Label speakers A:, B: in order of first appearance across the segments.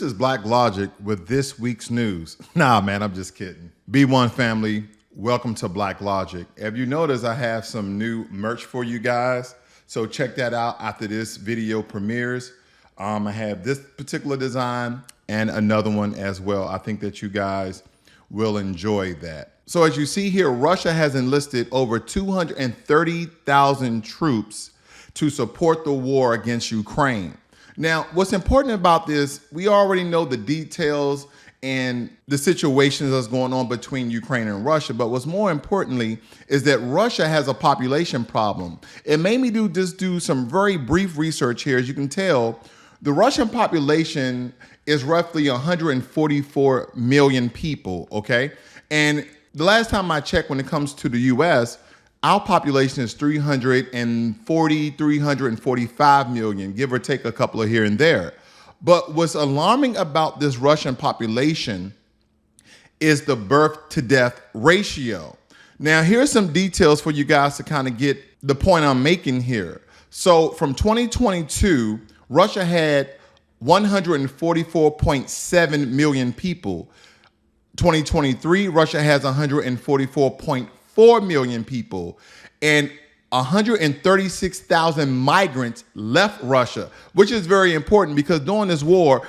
A: This is Blacklogic with this week's news. Nah, man, I'm just kidding. B1 family, welcome to Blacklogic. If you notice, I have some new merch for you guys. So check that out after this video premieres. I have this particular design and another one as well. I think that you guys will enjoy that. So as you see here, Russia has enlisted over 230,000 troops to support the war against Ukraine. Now, what's important about this, we already know the details and the situations that's going on between Ukraine and Russia, but what's more importantly is that Russia has a population problem. It made me do some very brief research here. As you can tell, the Russian population is roughly 144 million people, okay? And the last time I checked, when it comes to the US, our population is 345 million, give or take a couple of here and there. But what's alarming about this Russian population is the birth to death ratio. Now, here's some details for you guys to kind of get the point I'm making here. So from 2022, Russia had 144.7 million people. 2023, Russia has 144.4 million people, and 136,000 migrants left Russia, which is very important because during this war,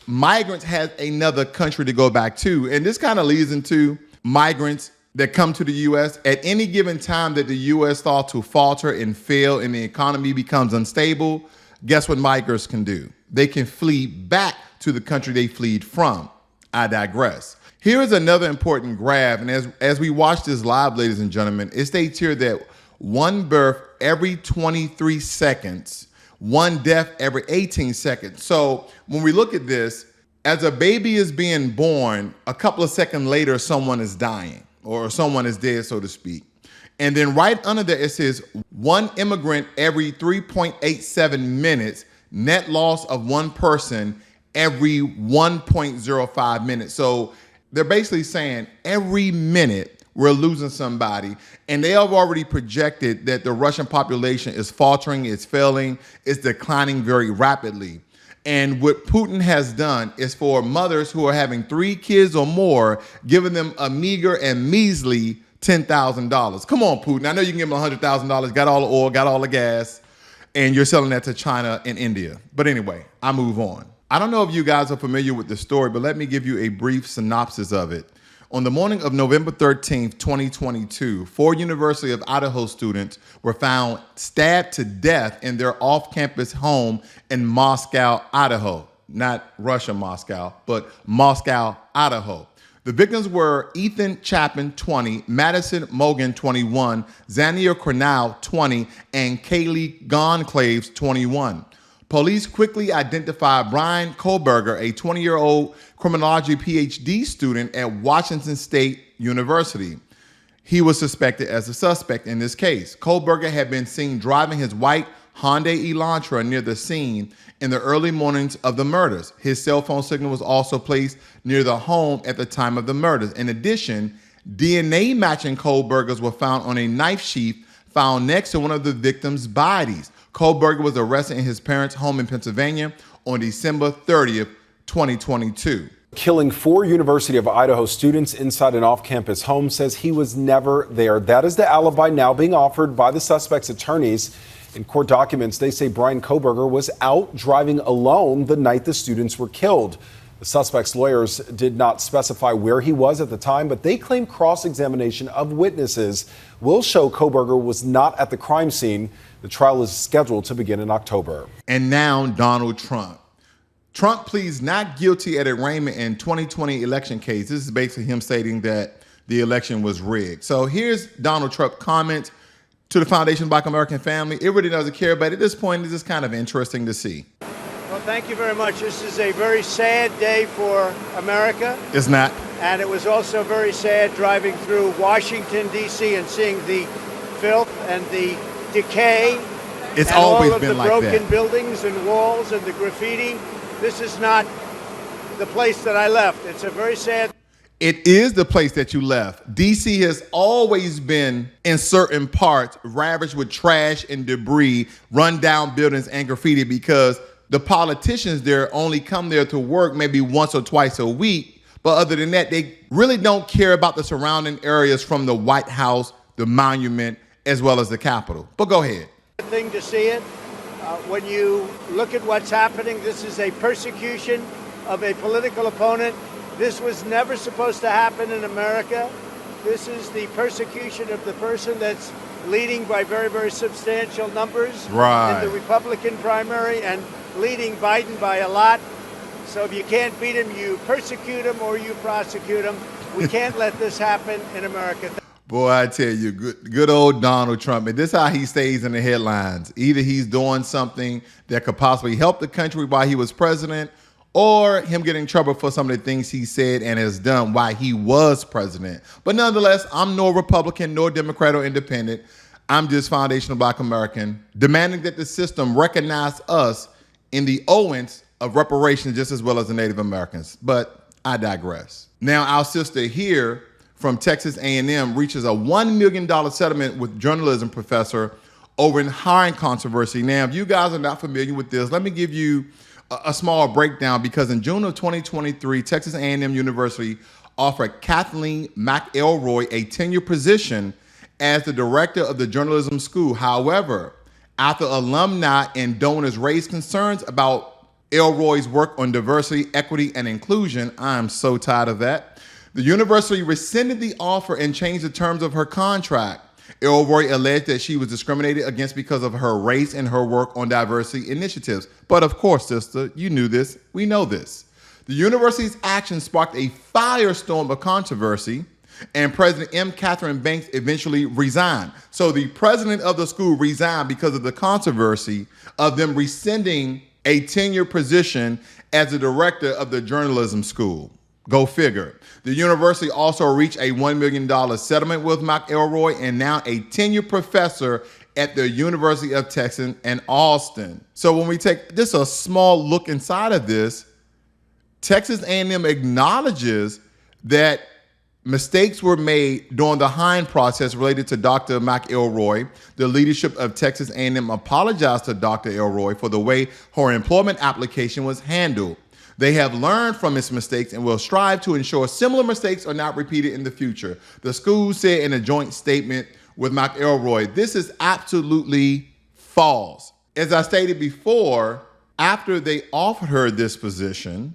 A: migrants had another country to go back to. And this kind of leads into migrants that come to the U.S. At any given time that the U.S. thought to falter and fail and the economy becomes unstable, guess what migrants can do? They can flee back to the country they fled from. I digress. Here is another important graph, and as we watch this live, ladies and gentlemen, it states here that one birth every 23 seconds, one death every 18 seconds. So when we look at this, as a baby is being born, a couple of seconds later, someone is dying or someone is dead, so to speak. And then right under there, it says one immigrant every 3.87 minutes, net loss of one person every 1.05 minutes. So they're basically saying every minute we're losing somebody, and they have already projected that the Russian population is faltering, it's failing, it's declining very rapidly. And what Putin has done is for mothers who are having 3 kids or more, giving them a meager and measly $10,000. Come on, Putin. I know you can give them $100,000, got all the oil, got all the gas, and you're selling that to China and India. But anyway, I move on. I don't know if you guys are familiar with the story, but let me give you a brief synopsis of it. On the morning of November 13th, 2022, 4 University of Idaho students were found stabbed to death in their off-campus home in Moscow, Idaho. Not Russia, Moscow, but Moscow, Idaho. The victims were Ethan Chapin, 20, Madison Mogan, 21, Xania Cornell, 20, and Kaylee Gonclaves, 21. Police quickly identified Brian Kohlberg, a 20-year-old criminology PhD student at Washington State University. He was suspected as a suspect in this case. Kohlberg had been seen driving his white Hyundai Elantra near the scene in the early mornings of the murders. His cell phone signal was also placed near the home at the time of the murders. In addition, DNA matching Kohlberg's were found on a knife sheath found next to one of the victims' bodies. Kohlberg was arrested in his parents' home in Pennsylvania on December 30th, 2022.
B: Killing 4 University of Idaho students inside an off-campus home, says he was never there. That is the alibi now being offered by the suspect's attorneys. In court documents, they say Brian Kohlberg was out driving alone the night the students were killed. The suspect's lawyers did not specify where he was at the time, but they claim cross-examination of witnesses will show Kohlberg was not at the crime scene. The trial is scheduled to begin in October.
A: And now Donald Trump. Trump pleads not guilty at arraignment in 2020 election case. This is basically him stating that the election was rigged. So here's Donald Trump's comment to the Foundation of Black American Family. It really doesn't care, but at this point, it's just kind of interesting to see.
C: Well, thank you very much. This is a very sad day for America.
A: It's not.
C: And it was also very sad driving through Washington, D.C. and seeing the filth and the decay.
A: It's
C: and
A: always
C: all of
A: been
C: the
A: like
C: broken
A: that.
C: buildings and walls and the graffiti. This is not the place that I left. It's a very sad.
A: It is the place that you left. D.C. has always been, in certain parts, ravaged with trash and debris, run down buildings and graffiti because the politicians there only come there to work maybe once or twice a week. But other than that, they really don't care about the surrounding areas from the White House, the monument, as well as the Capitol. But go ahead.
C: Thing to see it. When you look at what's happening, this is a persecution of a political opponent. This was never supposed to happen in America. This is the persecution of the person that's leading by very, very substantial numbers
A: Right.
C: in the Republican primary and leading Biden by a lot. So if you can't beat him, you persecute him or you prosecute him. We can't let this happen in America.
A: Boy, I tell you, good old Donald Trump. And this is how he stays in the headlines. Either he's doing something that could possibly help the country while he was president, or him getting in trouble for some of the things he said and has done while he was president. But nonetheless, I'm no Republican, nor Democrat or independent. I'm just foundational Black American, demanding that the system recognize us in the owens of reparations just as well as the Native Americans. But I digress. Now, our sister here from Texas A&M reaches a $1 million settlement with journalism professor over in hiring controversy. Now, if you guys are not familiar with this, let me give you a small breakdown, because in June of 2023, Texas A&M University offered Kathleen McElroy a tenure position as the director of the journalism school. However, after alumni and donors raised concerns about Elroy's work on diversity, equity, and inclusion, I'm so tired of that, the university rescinded the offer and changed the terms of her contract. Elroy alleged that she was discriminated against because of her race and her work on diversity initiatives. But of course, sister, you knew this. We know this. The university's action sparked a firestorm of controversy, and President M. Catherine Banks eventually resigned. So the president of the school resigned because of the controversy of them rescinding a tenure position as the director of the journalism school. Go figure. The university also reached a $1 million settlement with McElroy and now a tenured professor at the University of Texas in Austin. So when we take just a small look inside of this, Texas A&M acknowledges that mistakes were made during the hiring process related to Dr. McElroy. The leadership of Texas A&M apologized to Dr. Elroy for the way her employment application was handled. They have learned from its mistakes and will strive to ensure similar mistakes are not repeated in the future. The school said in a joint statement with McElroy, this is absolutely false. As I stated before, after they offered her this position,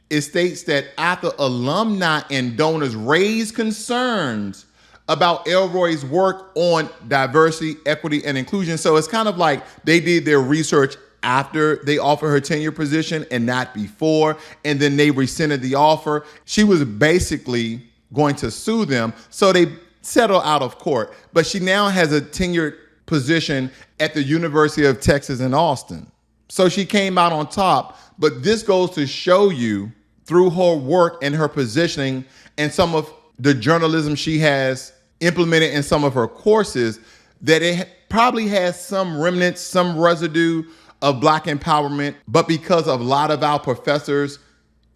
A: it states that after alumni and donors raised concerns about Elroy's work on diversity, equity, and inclusion. So it's kind of like they did their research after they offered her tenure position and not before, and then they rescinded the offer. She was basically going to sue them, so they settled out of court. But she now has a tenured position at the University of Texas in Austin. So she came out on top, but this goes to show you through her work and her positioning and some of the journalism she has implemented in some of her courses that it probably has some remnants, some residue of Black empowerment, but because of a lot of our professors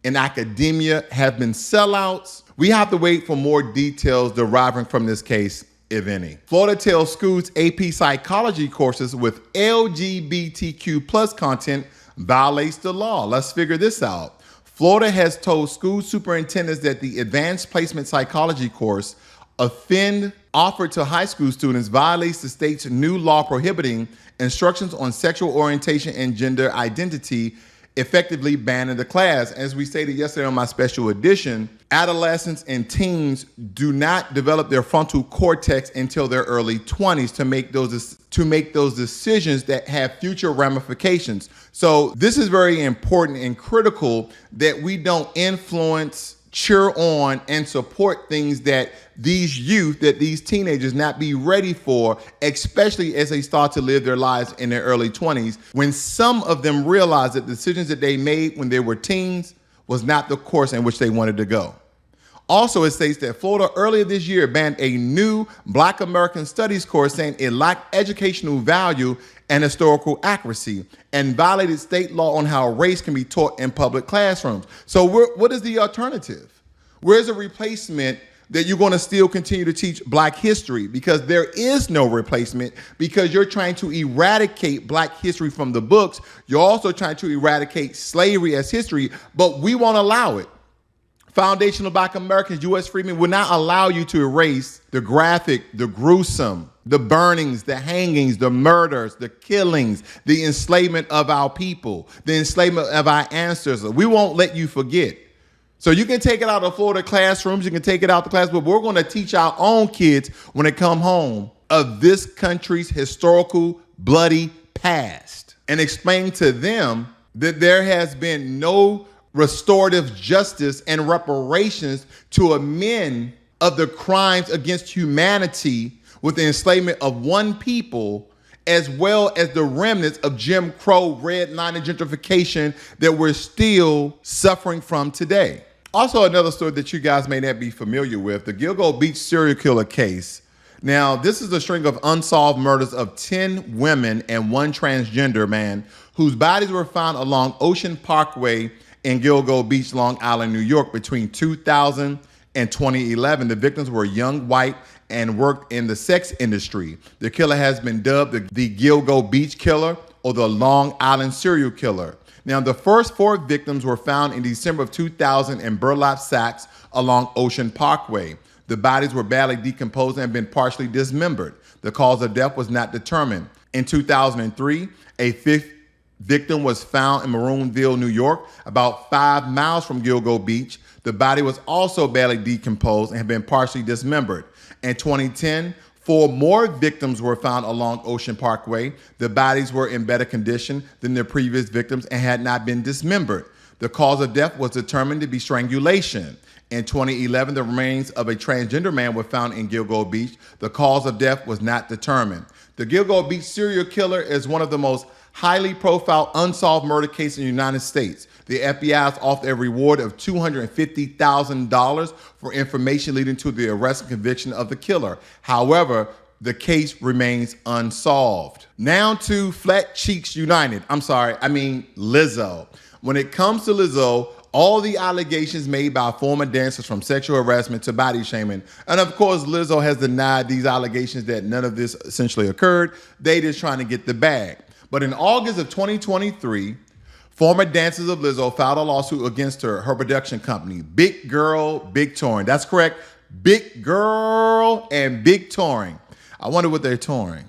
A: in academia have been sellouts, we have to wait for more details deriving from this case, if any. Florida tells schools AP psychology courses with LGBTQ plus content violates the law. Let's figure this out. Florida has told school superintendents that the advanced placement psychology course offered to high school students violates the state's new law prohibiting instructions on sexual orientation and gender identity, effectively banning the class. As we stated yesterday on my special edition, adolescents and teens do not develop their frontal cortex until their early 20s to make those decisions that have future ramifications. So this is very important and critical that we don't influence, cheer on, and support things that these youth, that these teenagers not be ready for, especially as they start to live their lives in their early 20s, when some of them realize that the decisions that they made when they were teens was not the course in which they wanted to go. Also, it states that Florida earlier this year banned a new Black American Studies course saying it lacked educational value and historical accuracy and violated state law on how race can be taught in public classrooms. So what is the alternative? Where's a replacement that you're going to still continue to teach Black history, because there is no replacement, because you're trying to eradicate Black history from the books. You're also trying to eradicate slavery as history, but we won't allow it. Foundational Black Americans, U.S. freedmen, will not allow you to erase the graphic, the gruesome, the burnings, the hangings, the murders, the killings, the enslavement of our people, the enslavement of our ancestors. We won't let you forget. So you can take it out of Florida classrooms, you can take it out the class, but we're going to teach our own kids when they come home of this country's historical bloody past and explain to them that there has been no restorative justice and reparations to amend of the crimes against humanity with the enslavement of one people, as well as the remnants of Jim Crow, redlining gentrification that we're still suffering from today. Also, another story that you guys may not be familiar with, the Gilgo Beach serial killer case. Now, this is a string of unsolved murders of 10 women and one transgender man whose bodies were found along Ocean Parkway in Gilgo Beach, Long Island, New York, between 2000 and 2011. The victims were young, white, and worked in the sex industry. The killer has been dubbed the Gilgo Beach Killer or the Long Island Serial Killer. Now, the first 4 victims were found in December of 2000 in burlap sacks along Ocean Parkway. The bodies were badly decomposed and had been partially dismembered. The cause of death was not determined. In 2003, a 5th victim was found in Maroonville, New York, about 5 miles from Gilgo Beach. The body was also badly decomposed and had been partially dismembered. In 2010, 4 more victims were found along Ocean Parkway. The bodies were in better condition than their previous victims and had not been dismembered. The cause of death was determined to be strangulation. In 2011, the remains of a transgender man were found in Gilgo Beach. The cause of death was not determined. The Gilgo Beach serial killer is one of the most highly profiled unsolved murder cases in the United States. The FBI has offered a reward of $250,000 for information leading to the arrest and conviction of the killer. However, the case remains unsolved. Now to Flat Cheeks United. Lizzo. When it comes to Lizzo, all the allegations made by former dancers, from sexual harassment to body shaming. And of course, Lizzo has denied these allegations, that none of this essentially occurred. They just trying to get the bag. But in August of 2023, former dancers of Lizzo filed a lawsuit against her production company, Big Girl, Big Touring. That's correct. Big Girl and Big Touring. I wonder what they're touring.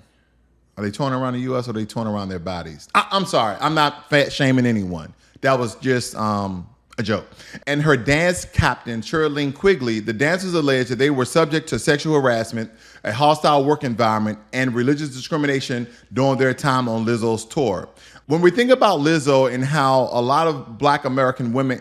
A: Are they touring around the U.S. or are they touring around their bodies? I'm sorry. I'm not fat shaming anyone. That was just a joke. And her dance captain, Shirlene Quigley, the dancers alleged that they were subject to sexual harassment, a hostile work environment, and religious discrimination during their time on Lizzo's tour. When we think about Lizzo and how a lot of Black American women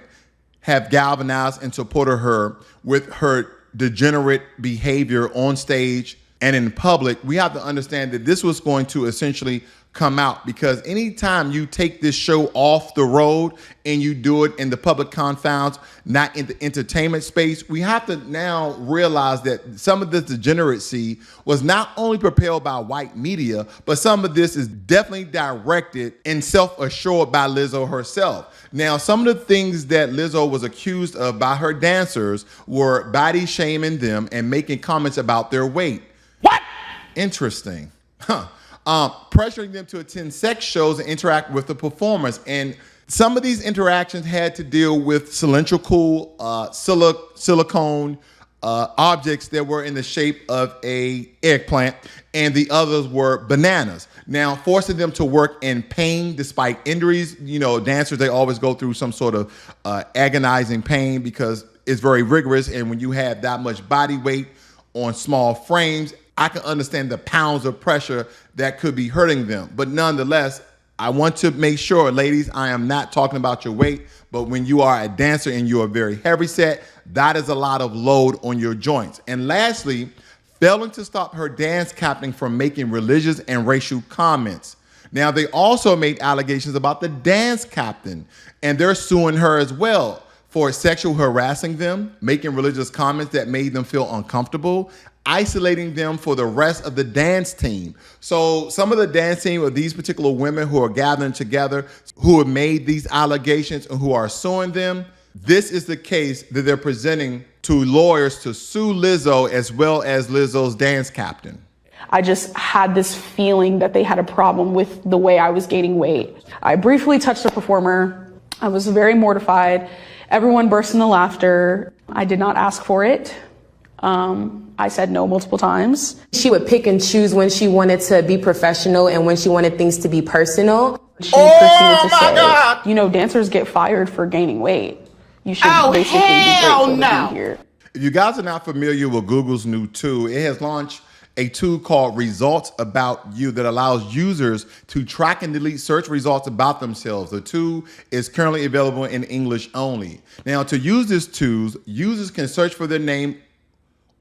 A: have galvanized and supported her with her degenerate behavior on stage and in public, we have to understand that this was going to essentially come out, because anytime you take this show off the road and you do it in the public confounds, not in the entertainment space, we have to now realize that some of this degeneracy was not only propelled by white media, but some of this is definitely directed and self-assured by Lizzo herself. Now, some of the things that Lizzo was accused of by her dancers were body shaming them and making comments about their weight. What? Interesting. Pressuring them to attend sex shows and interact with the performers. And some of these interactions had to deal with cylindrical silicone objects that were in the shape of a eggplant, and the others were bananas. Now, forcing them to work in pain despite injuries. You know, dancers, they always go through some sort of agonizing pain because it's very rigorous, and when you have that much body weight on small frames, I can understand the pounds of pressure that could be hurting them. But nonetheless, I want to make sure, ladies, I am not talking about your weight, but when you are a dancer and you are very heavy set, that is a lot of load on your joints. And lastly, failing to stop her dance captain from making religious and racial comments. Now, they also made allegations about the dance captain, and they're suing her as well for sexual harassing them, making religious comments that made them feel uncomfortable, isolating them for the rest of the dance team. So some of the dance team of these particular women who are gathering together, who have made these allegations and who are suing them, this is the case that they're presenting to lawyers to sue Lizzo as well as Lizzo's dance captain.
D: I just had this feeling that they had a problem with the way I was gaining weight. I briefly touched a performer. I was very mortified. Everyone burst into laughter. I did not ask for it. I said no multiple times.
E: She would pick and choose when she wanted to be professional and when she wanted things to be personal.
D: She proceeded to say, God. You know, dancers get fired for gaining weight. You should basically be grateful to be here.
A: If you guys are not familiar with Google's new tool, it has launched a tool called Results About You that allows users to track and delete search results about themselves. The tool is currently available in English only. Now, to use this tool, users can search for their name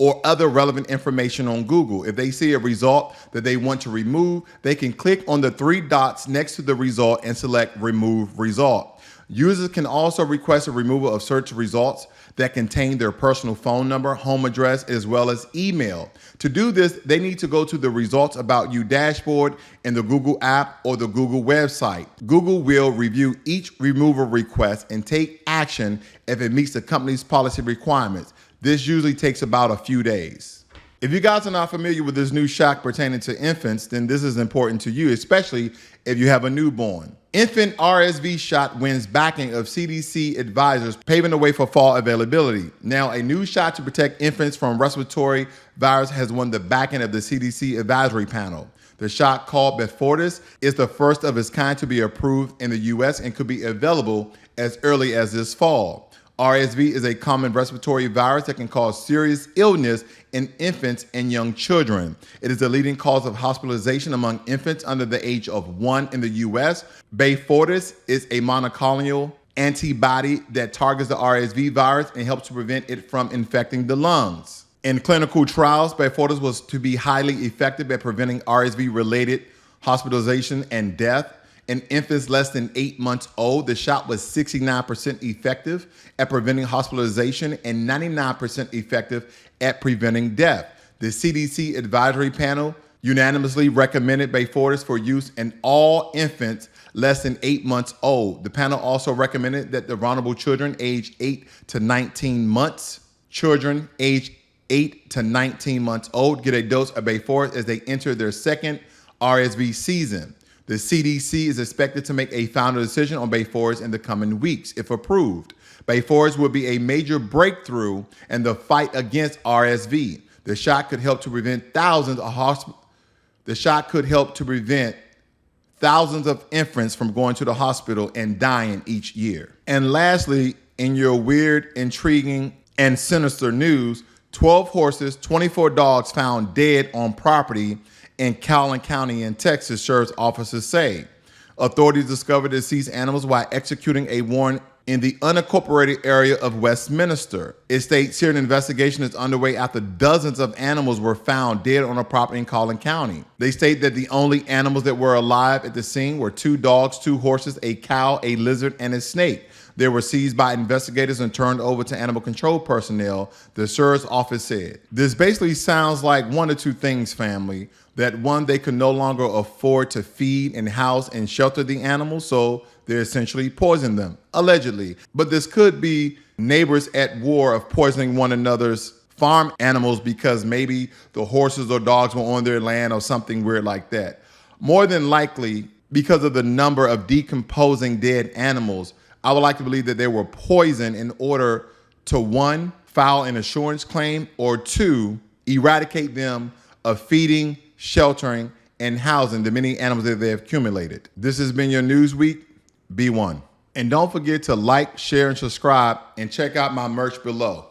A: or other relevant information on Google. If they see a result that they want to remove, they can click on the 3 dots next to the result and select Remove Result. Users can also request a removal of search results that contain their personal phone number, home address, as well as email. To do this, they need to go to the Results About You dashboard in the Google app or the Google website. Google will review each removal request and take action if it meets the company's policy requirements. This usually takes about a few days. If you guys are not familiar with this new shock pertaining to infants, then this is important to you, especially if you have a newborn. Infant RSV shot wins backing of CDC advisors, paving the way for fall availability. Now, a new shot to protect infants from respiratory virus has won the backing of the CDC advisory panel. The shot, called Beyfortus, is the first of its kind to be approved in the U.S. and could be available as early as this fall. RSV is a common respiratory virus that can cause serious illness in infants and young children. It is the leading cause of hospitalization among infants under the age of 1 in the U.S. Beyfortus is a monoclonal antibody that targets the RSV virus and helps to prevent it from infecting the lungs. In clinical trials, Beyfortus was to be highly effective at preventing RSV-related hospitalization and death. In infants less than 8 months old, the shot was 69% effective at preventing hospitalization and 99% effective at preventing death. The CDC advisory panel unanimously recommended Beyfortus for use in all infants less than 8 months old. The panel also recommended that the vulnerable children aged 8 to 19 months, children aged 8 to 19 months old get a dose of Beyfortus as they enter their second RSV season. The CDC is expected to make a final decision on Beyfortus in the coming weeks, if approved. Beyfortus will be a major breakthrough in the fight against RSV. The shot could help to prevent thousands of infants from going to the hospital and dying each year. And lastly, in your weird, intriguing, and sinister news, 12 horses, 24 dogs found dead on property in Calhoun County in Texas, sheriff's officers say. Authorities discovered deceased animals while executing a warrant in the unincorporated area of Westminster. It states here an investigation is underway after dozens of animals were found dead on a property in Calhoun County. They state that the only animals that were alive at the scene were 2 dogs, 2 horses, a cow, a lizard, and a snake. They were seized by investigators and turned over to animal control personnel, the sheriff's office said. This basically sounds like one or two things, family. That one, they could no longer afford to feed and house and shelter the animals, so they're essentially poisoning them, allegedly. But this could be neighbors at war of poisoning one another's farm animals because maybe the horses or dogs were on their land or something weird like that. More than likely, because of the number of decomposing dead animals, I would like to believe that they were poisoned in order to, 1, file an insurance claim, or 2, eradicate them of feeding, sheltering, and housing the many animals that they have accumulated. This has been your Newsweek. Be one. And don't forget to like, share, and subscribe, and check out my merch below.